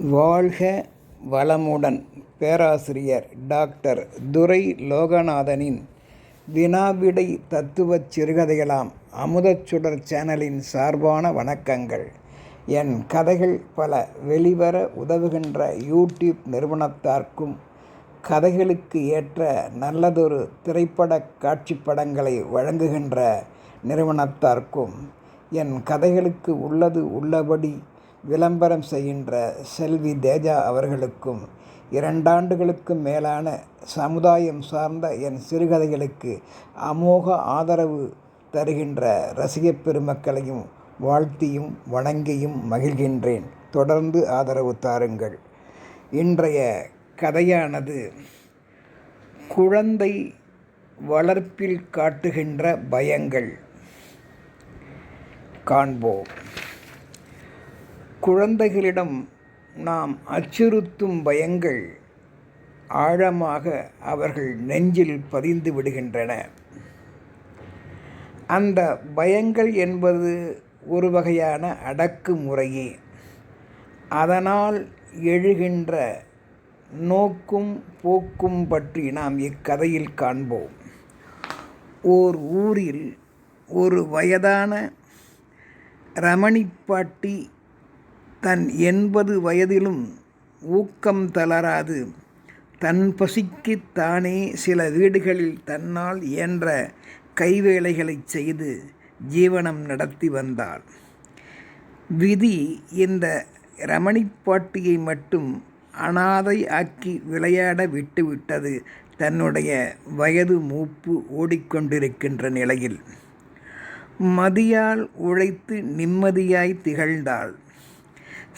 வாழ்க வளமுடன்! பேராசிரியர் டாக்டர் துரை லோகநாதனின் வினாவிடை தத்துவச் சிறுகதைகளாம் அமுதச்சுடர் சேனலின் சார்பான வணக்கங்கள். என் கதைகள் பல வெளிவர உதவுகின்ற யூடியூப் நிறுவனத்தார்க்கும், கதைகளுக்கு ஏற்ற நல்லதொரு திரைப்பட காட்சிப்படங்களை வழங்குகின்ற நிறுவனத்தார்க்கும், என் கதைகளுக்கு உள்ளது உள்ளபடி விளம்பரம் செய்கின்ற செல்வி தேஜா அவர்களுக்கும், 2 ஆண்டுகளுக்கும் மேலான சமுதாயம் சார்ந்த என் சிறுகதைகளுக்கு அமோக ஆதரவு தருகின்ற ரசிகப் பெருமக்களையும் வாழ்த்தியும் வணங்கியும் மகிழ்கின்றேன். தொடர்ந்து ஆதரவு தாருங்கள். இன்றைய கதையானது குழந்தை வளர்ப்பில் காட்டுகின்ற பயங்கள். காண்போம். குழந்தைகளிடம் நாம் அச்சுறுத்தும் பயங்கள் ஆழமாக அவர்கள் நெஞ்சில் பதிந்து விடுகின்றன. அந்த பயங்கள் என்பது ஒரு வகையான அடக்குமுறையே. அதனால் எழுகின்ற நோக்கும் போக்கும் பற்றி நாம் இக்கதையில் காண்போம். ஓர் ஊரில் ஒரு வயதான ரமணிப்பாட்டி தன் 80 வயதிலும் ஊக்கம் தளராது தன் பசிக்கு தானே சில வீடுகளில் தன்னால் இயன்ற கைவேலைகளை செய்து ஜீவனம் நடத்தி வந்தாள். விதி இந்த ரமணிப்பாட்டியை மட்டும் அனாதை ஆக்கி விளையாட விட்டுவிட்டது. தன்னுடைய வயது மூப்பு ஓடிக்கொண்டிருக்கின்ற நிலையில் மதியால் உழைத்து நிம்மதியாய் திகழ்ந்தாள்.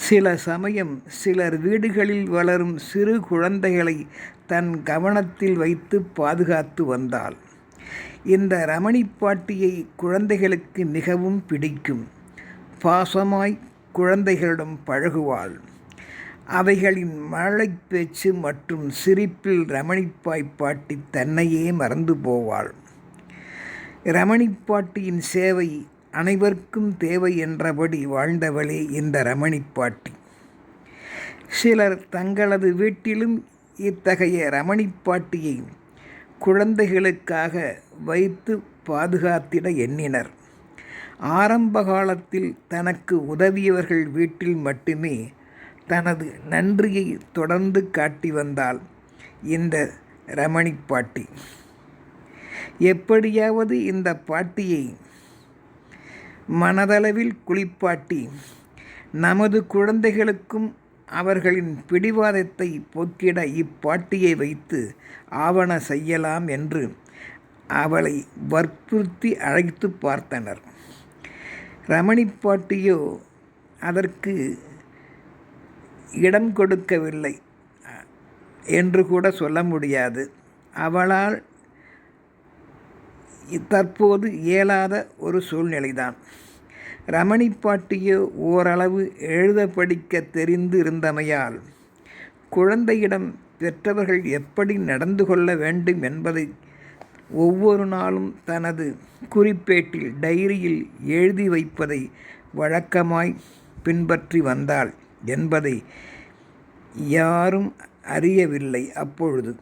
சில சமயம் சிலர் வீடுகளில் வளரும் சிறு குழந்தைகளை தன் கவனத்தில் வைத்து பாதுகாத்து வந்தாள். இந்த ரமணிப்பாட்டியை குழந்தைகளுக்கு மிகவும் பிடிக்கும். பாசமாய் குழந்தைகளிடம் பழகுவாள். அவைகளின் மழலைப் பேச்சு மற்றும் சிரிப்பில் ரமணிப்பாட்டி தன்னையே மறந்து போவாள். ரமணிப்பாட்டியின் சேவை அனைவருக்கும் தேவை என்றபடி வாழ்ந்தவளே இந்த ரமணிப்பாட்டி. சிலர் தங்களது வீட்டிலும் இத்தகைய ரமணிப்பாட்டியை குழந்தைகளுக்காக வைத்து பாதுகாத்திட எண்ணினர். ஆரம்ப காலத்தில் தனக்கு உதவியவர்கள் வீட்டில் மட்டுமே தனது நன்றியை தொடர்ந்து காட்டி வந்தாள் இந்த ரமணிப்பாட்டி. எப்படியாவது இந்த பாட்டியை மனதளவில் குளிப்பாட்டி நமது குழந்தைகளுக்கும் அவர்களின் பிடிவாதத்தை போக்கிட இப்பாட்டியை வைத்து ஆவன செய்யலாம் என்று அவளை வற்புறுத்தி அழைத்து பார்த்தனர். ரமணிப்பாட்டியோ அதற்கு இடம் கொடுக்கவில்லை என்று கூட சொல்ல முடியாது. அவளால் தற்போது இயலாத ஒரு சூழ்நிலைதான். ரமணிப்பாட்டியோ ஓரளவு எழுத படிக்க தெரிந்து இருந்தமையால் குழந்தையிடம் பெற்றவர்கள் எப்படி நடந்து கொள்ள வேண்டும் என்பதை ஒவ்வொரு நாளும் தனது குறிப்பேட்டில் டைரியில் எழுதி வைப்பதை வழக்கமாய் பின்பற்றி வந்தாள் என்பதை யாரும் அறியவில்லை. அப்பொழுது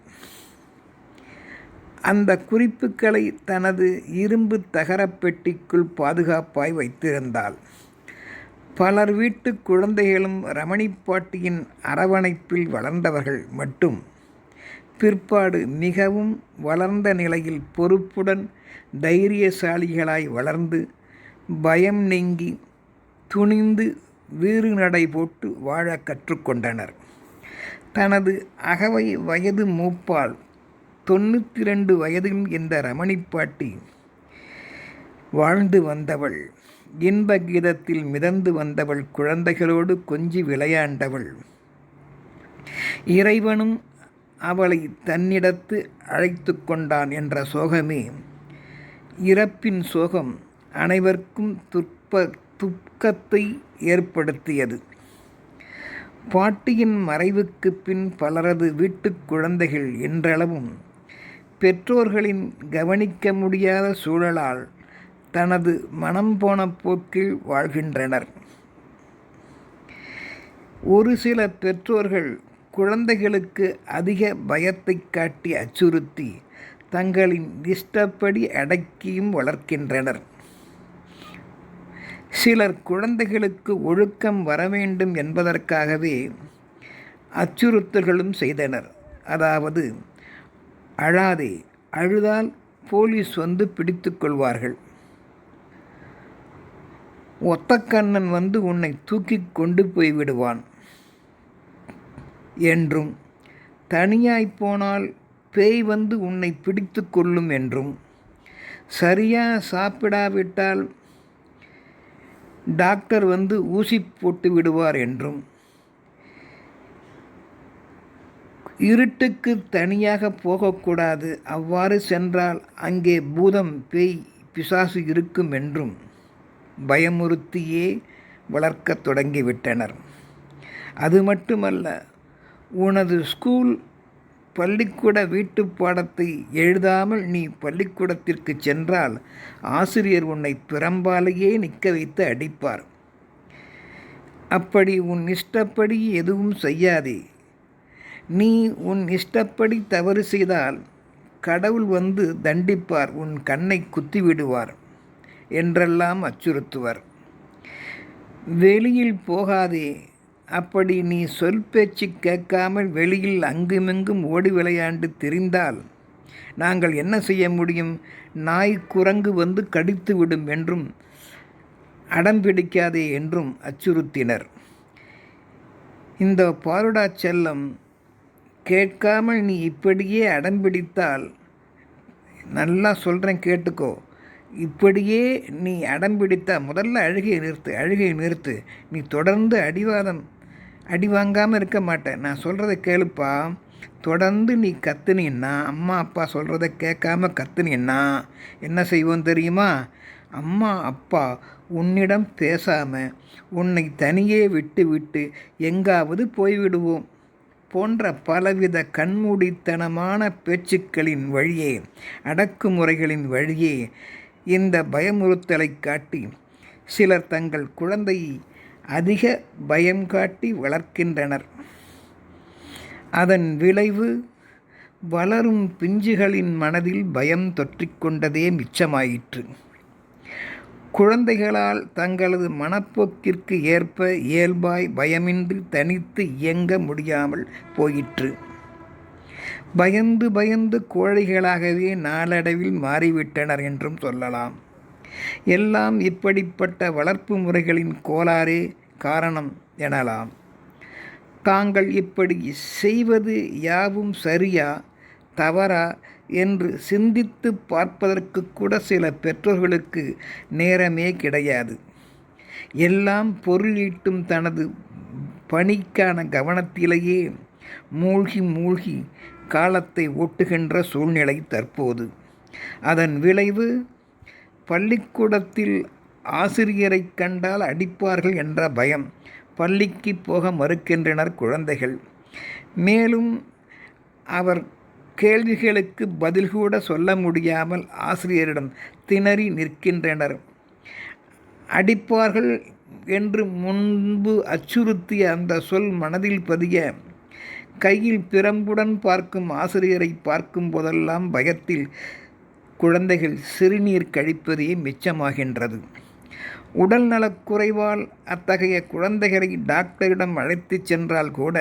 அந்த குறிப்புகளை தனது இரும்பு தகரப்பெட்டிக்குள் பாதுகாப்பாய் வைத்திருந்தாள். பலர் வீட்டு குழந்தைகளும் ரமணிப்பாட்டியின் அரவணைப்பில் வளர்ந்தவர்கள் மட்டும் பிற்பாடு மிகவும் வளர்ந்த நிலையில் பொறுப்புடன் தைரியசாலிகளாய் வளர்ந்து பயம் நீங்கி துணிந்து வீறு நடை போட்டு வாழ கற்றுக்கொண்டனர். தனது அகவை வயது மூப்பால் 92 வயதிலும் இந்த ரமணிப்பாட்டி வாழ்ந்து வந்தவள். இன்ப கீதத்தில் மிதந்து வந்தவள். குழந்தைகளோடு கொஞ்சி விளையாண்டவள். இறைவனும் அவளை தன்னிடத்து அழைத்து கொண்டான் என்ற சோகமே இறப்பின் சோகம் அனைவருக்கும் துக்கத்தை ஏற்படுத்தியது. பாட்டியின் மறைவுக்கு பின் பலரது வீட்டு குழந்தைகள் இன்றளவும் பெற்றோர்களின் கவனிக்க முடியாத சூழலால் தனது மனம் போன போக்கில் வாழ்கின்றனர். ஒரு சில பெற்றோர்கள் குழந்தைகளுக்கு அதிக பயத்தை காட்டி அச்சுறுத்தி தங்களின் இஷ்டப்படி அடக்கியும் வளர்க்கின்றனர். சிலர் குழந்தைகளுக்கு ஒழுக்கம் வரவேண்டும் என்பதற்காகவே அச்சுறுத்தல்களும் செய்தனர். அதாவது, அழாதே, அழுதால் போலீஸ் வந்து பிடித்து கொள்வார்கள், ஒத்தக்கண்ணன் வந்து உன்னை தூக்கி கொண்டு போய்விடுவான் என்றும், தனியாய் போனால் பேய் வந்து உன்னை பிடித்து கொள்ளும் என்றும், சரியாக சாப்பிடாவிட்டால் டாக்டர் வந்து ஊசி போட்டு விடுவார் என்றும், இருட்டுக்கு தனியாக போகக்கூடாது, அவ்வாறு சென்றால் அங்கே பூதம், பேய், பிசாசு இருக்கும் என்றும் பயமுறுத்தியே வளர்க்கத் தொடங்கிவிட்டனர். அது மட்டுமல்ல, உனது ஸ்கூல் பள்ளிக்கூட வீட்டு பாடத்தை எழுதாமல் நீ பள்ளிக்கூடத்திற்கு சென்றால் ஆசிரியர் உன்னை பிரம்பாலேயே நிற்க வைத்து அடிப்பார். அப்படி உன் இஷ்டப்படி எதுவும் செய்யாதே. நீ உன் இஷ்டப்படி தவறு செய்தால் கடவுள் வந்து தண்டிப்பார், உன் கண்ணை குத்திவிடுவார் என்றெல்லாம் அச்சுறுத்துவர். வெளியில் போகாதே. அப்படி நீ சொல் பேச்சு கேட்காமல் வெளியில் அங்குமிங்கும் ஓடி விளையாண்டு திரிந்தால் நாங்கள் என்ன செய்ய முடியும்? நாய் குரங்கு வந்து கடித்து விடும் என்றும், அடம்பிடிக்காதே என்றும் அச்சுறுத்தினர். இந்த பாருடா செல்லம், கேட்காமல் நீ இப்படியே அடம்பிடித்தால், நல்லா சொல்கிறேன் கேட்டுக்கோ, இப்படியே நீ அடம்பிடித்தா முதல்ல அழுகையை நிறுத்து. நீ தொடர்ந்து அடி வாங்காமல் இருக்க மாட்டேன். நான் சொல்கிறத கேளுப்பா. தொடர்ந்து நீ கத்துனீன்னா, அம்மா அப்பா சொல்கிறத கேட்காம கத்துனீன்னா என்ன செய்வோம் தெரியுமா? அம்மா அப்பா உன்னிடம் பேசாமல் உன்னை தனியே விட்டு எங்காவது போய்விடுவோம் போன்ற பலவித கண்மூடித்தனமான பேச்சுக்களின் வழியே, அடக்குமுறைகளின் வழியே இந்த பயமுறுத்தலை காட்டி சிலர் தங்கள் குழந்தையை அதிக பயம் காட்டி வளர்க்கின்றனர். அதன் விளைவு வளரும் பிஞ்சுகளின் மனதில் பயம் தொற்றிக்கொண்டதே மிச்சமாயிற்று. குழந்தைகளால் தங்களது மனப்போக்கிற்கு ஏற்ப இயல்பாய் பயமின்றி தனித்து இயங்க முடியாமல் போயிற்று. பயந்து கோழைகளாகவே நாளடைவில் மாறிவிட்டனர் என்றும் சொல்லலாம். எல்லாம் இப்படிப்பட்ட வளர்ப்பு முறைகளின் கோளாறே காரணம் எனலாம். தாங்கள் இப்படி செய்வது யாவும் சரியா தவறா என்று சிந்தித்து பார்ப்பதற்கு கூட சில பெற்றோர்களுக்கு நேரமே கிடையாது. எல்லாம் பொருள் ஈட்டும் தனது பணிக்கான கவனத்திலேயே மூழ்கி காலத்தை ஓட்டுகின்ற சூழ்நிலை தற்போது. அதன் விளைவு, பள்ளிக்கூடத்தில் ஆசிரியரை கண்டால் அடிப்பார்கள் என்ற பயம். பள்ளிக்கு போக மறுக்கின்றனர் குழந்தைகள். மேலும் அவர் கேள்விகளுக்கு பதில் கூட சொல்ல முடியாமல் ஆசிரியரிடம் திணறி நிற்கின்றனர். அடிப்பார்கள் என்று முன்பு அச்சுறுத்திய அந்த சொல் மனதில் பதிய, கையில் பிரம்புடன் பார்க்கும் ஆசிரியரை பார்க்கும் போதெல்லாம் பயத்தில் குழந்தைகள் சிறுநீர் கழிப்பதே மிச்சமாகின்றது. உடல் நலக்குறைவால் அத்தகைய குழந்தைகளை டாக்டரிடம் அழைத்து சென்றால் கூட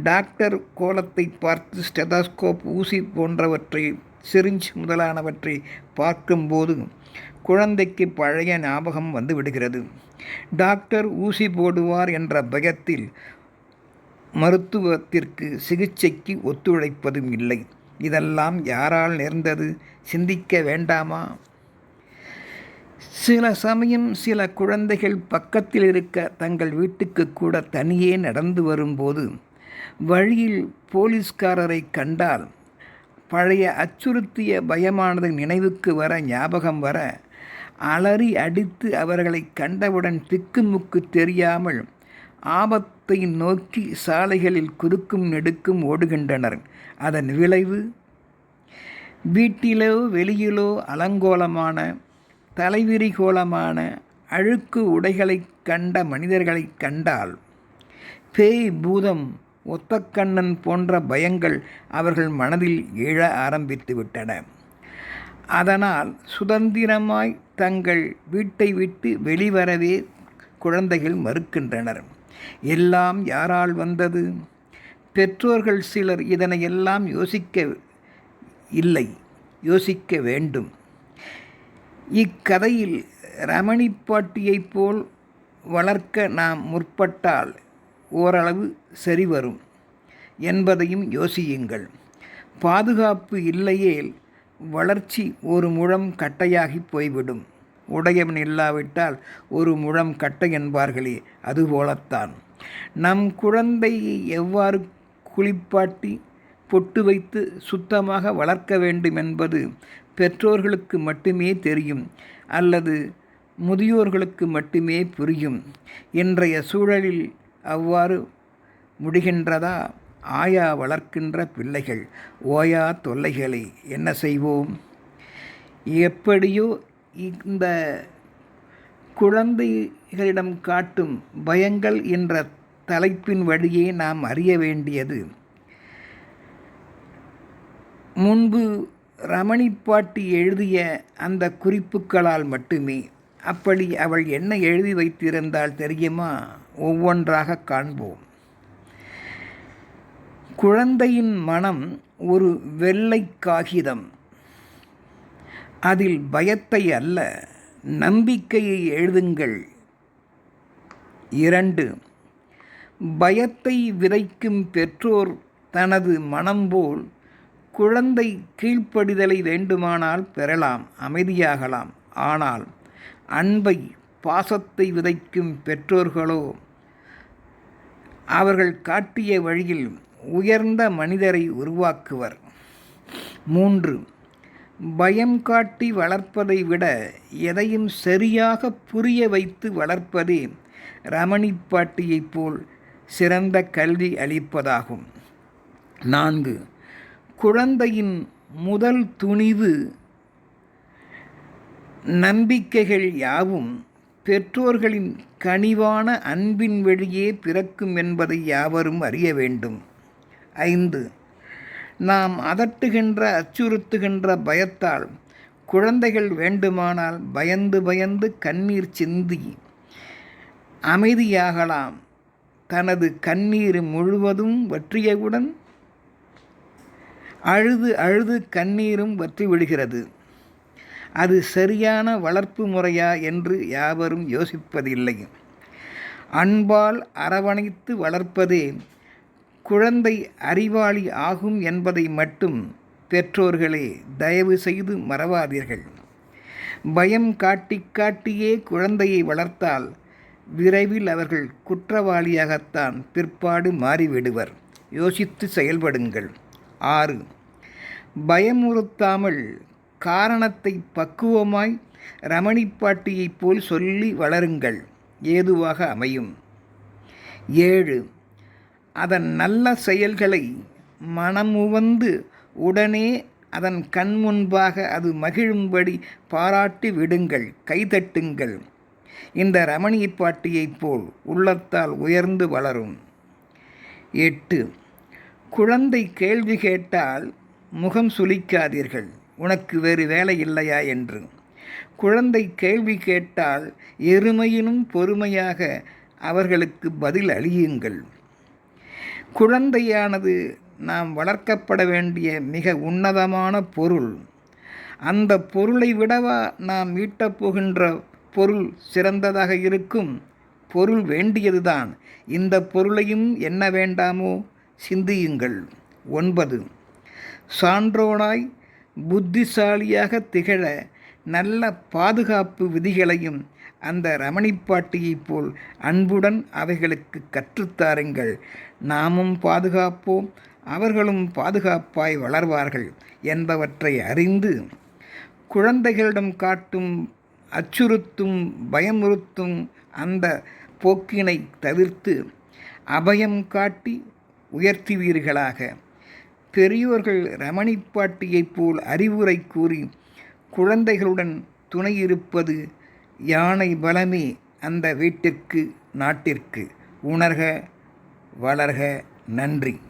டாக்டர் கோலத்தை பார்த்து ஸ்டெதாஸ்கோப், ஊசி போன்றவற்றை, சிரிஞ்ச் முதலானவற்றை பார்க்கும்போது குழந்தைக்கு பழைய ஞாபகம் வந்து விடுகிறது. டாக்டர் ஊசி போடுவார் என்ற பயத்தில் மருத்துவத்திற்கு, சிகிச்சைக்கு ஒத்துழைப்பதும் இல்லை. இதெல்லாம் யாரால் நேர்ந்தது? சிந்திக்க வேண்டாமா? சில சமயம் சில குழந்தைகள் பக்கத்தில் இருக்க தங்கள் வீட்டுக்கு கூட தனியே நடந்து வரும்போது வழியில் போலீஸ்காரரை கண்டால் பழைய அச்சுறுத்திய பயமானது நினைவுக்கு வர, ஞாபகம் வர, அலறி அடித்து அவர்களை கண்டவுடன் திக்குமுக்கு தெரியாமல் ஆபத்தை நோக்கி சாலைகளில் குறுக்கும் நெடுக்கும் ஓடுகின்றனர். அதன் விளைவு, வீட்டிலோ வெளியிலோ அலங்கோலமான, தலைவிரிகோலமான, அழுக்கு உடைகளை கண்ட மனிதர்களை கண்டால் பேய், பூதம், ஒத்தக்கண்ணன் போன்ற பயங்கள் அவர்கள் மனதில் எழ ஆரம்பித்து விட்டன. அதனால் சுதந்திரமாய் தங்கள் வீட்டை விட்டு வெளிவரவே குழந்தைகள் மறுக்கின்றனர். எல்லாம் யாரால் வந்தது? பெற்றோர்கள் சிலர் இதனையெல்லாம் யோசிக்க வேண்டும். இக்கதையில் ரமணி பாட்டியைப் போல் வளர்க்க நாம் முற்பட்டால் ஓரளவு சரிவரும் என்பதையும் யோசியுங்கள். பாதுகாப்பு இல்லையேல் வளர்ச்சி ஒரு முழம் கட்டையாகி போய்விடும். உடையவன் இல்லாவிட்டால் ஒரு முழம் கட்டை என்பார்களே, அதுபோலத்தான் நம் குழந்தையை எவ்வாறு குளிப்பாட்டி பொட்டு வைத்து சுத்தமாக வளர்க்க வேண்டும் என்பது பெற்றோர்களுக்கு மட்டுமே தெரியும், அல்லது முதியோர்களுக்கு மட்டுமே புரியும். இன்றைய சூழலில் அவ்வாறு முடிகின்றதா? ஆயா வளர்க்கின்ற பிள்ளைகள் ஓயா தொல்லைகளை என்ன செய்வோம்? எப்படியோ இந்த குழந்தைகளிடம் காட்டும் பயங்கள் என்ற தலைப்பின் வழியே நாம் அறிய வேண்டியது, முன்பு ரமணி பாட்டி எழுதிய அந்த குறிப்புகளால் மட்டுமே. அப்படி அவள் என்ன எழுதி வைத்திருந்தால் தெரியுமா? ஒவ்வொன்றாக காண்போம். குழந்தையின் மனம் ஒரு வெள்ளை காகிதம். அதில் பயத்தை அல்ல, நம்பிக்கையை எழுதுங்கள். 2. பயத்தை விதைக்கும் பெற்றோர் தனது மனம் போல் குழந்தை கீழ்ப்படிதலை வேண்டுமானால் பெறலாம், அமைதியாகலாம். ஆனால் அன்பை, பாசத்தை விதைக்கும் பெற்றோர்களோ அவர்கள் காட்டிய வழியில் உயர்ந்த மனிதரை உருவாக்குவர். 3. பயம் காட்டி வளர்ப்பதை விட எதையும் சரியாக புரிய வைத்து வளர்ப்பதே ரமணி பாட்டியைப் போல் சிறந்த கல்வி அளிப்பதாகும். 4. குழந்தையின் முதல் துணிவு, நம்பிக்கைகள் யாவும் பெற்றோர்களின் கனிவான அன்பின் வழியே பிறக்கும் என்பதை யாவரும் அறிய வேண்டும். 5. நாம் அதட்டுகின்ற, அச்சுறுத்துகின்ற பயத்தால் குழந்தைகள் வேண்டுமானால் பயந்து கண்ணீர் சிந்தி அமைதியாகலாம். தனது கண்ணீர் முழுவதும் வற்றியவுடன் அழுது கண்ணீரும் வற்றிவிடுகிறது. அது சரியான வளர்ப்பு முறையா என்று யாவரும் யோசிப்பதில்லை. அன்பால் அரவணைத்து வளர்ப்பதே குழந்தை அறிவாளி ஆகும் என்பதை மட்டும் பெற்றோர்களே தயவு செய்து மறவாதீர்கள். பயம் காட்டியே குழந்தையை வளர்த்தால் விரைவில் அவர்கள் குற்றவாளியாகத்தான் பிற்பாடு மாறிவிடுவர். யோசித்து செயல்படுங்கள். 6. பயமுறுத்தாமல் காரணத்தை பக்குவமாய் ரமணி பாட்டியைப் போல் சொல்லி வளருங்கள், ஏதுவாக அமையும். 7. அதன் நல்ல செயல்களை மனமுவந்து உடனே அதன் கண் முன்பாக அது மகிழும்படி பாராட்டி விடுங்கள், கைதட்டுங்கள். இந்த ரமணி பாட்டியைப் போல் உள்ளத்தால் உயர்ந்து வளரும். 8. குழந்தை கேள்வி கேட்டால் முகம் சுளிக்காதீர்கள், உனக்கு வேறு வேலை இல்லையா என்று. குழந்தை கேள்வி கேட்டால் எருமையினும் பொறுமையாக அவர்களுக்கு பதில் அளியுங்கள். குழந்தையானது நாம் வளர்க்கப்பட வேண்டிய மிக உன்னதமான பொருள். அந்த பொருளை விடவா நாம் ஈட்டப் போகின்ற பொருள் சிறந்ததாக இருக்கும்? பொருள் வேண்டியதுதான். இந்த பொருளையும் என்ன வேண்டாமோ சிந்தியுங்கள். 9. சான்றோனாய் புத்திசாலியாக திகழ நல்ல பாதுகாப்பு விதிகளையும் அந்த ரமணி பாட்டியைப் போல் அன்புடன் அவைகளுக்கு கற்றுத்தாருங்கள். நாமும் பாதுகாப்போம், அவர்களும் பாதுகாப்பாய் வளர்வார்கள் என்பவற்றை அறிந்து குழந்தைகளிடம் காட்டும் அச்சுறுத்தும், பயமுறுத்தும் அந்த போக்கினை தவிர்த்து அபயம் காட்டி உயர்த்துவீர்களாக. பெரியோர்கள் ரமணி பாட்டியைப் போல் அறிவுரை கூறி குழந்தைகளுடன் துணையிருப்பது யானை பலமே அந்த வீட்டிற்கு, நாட்டிற்கு. உணர்க. வளர்க. நன்றி.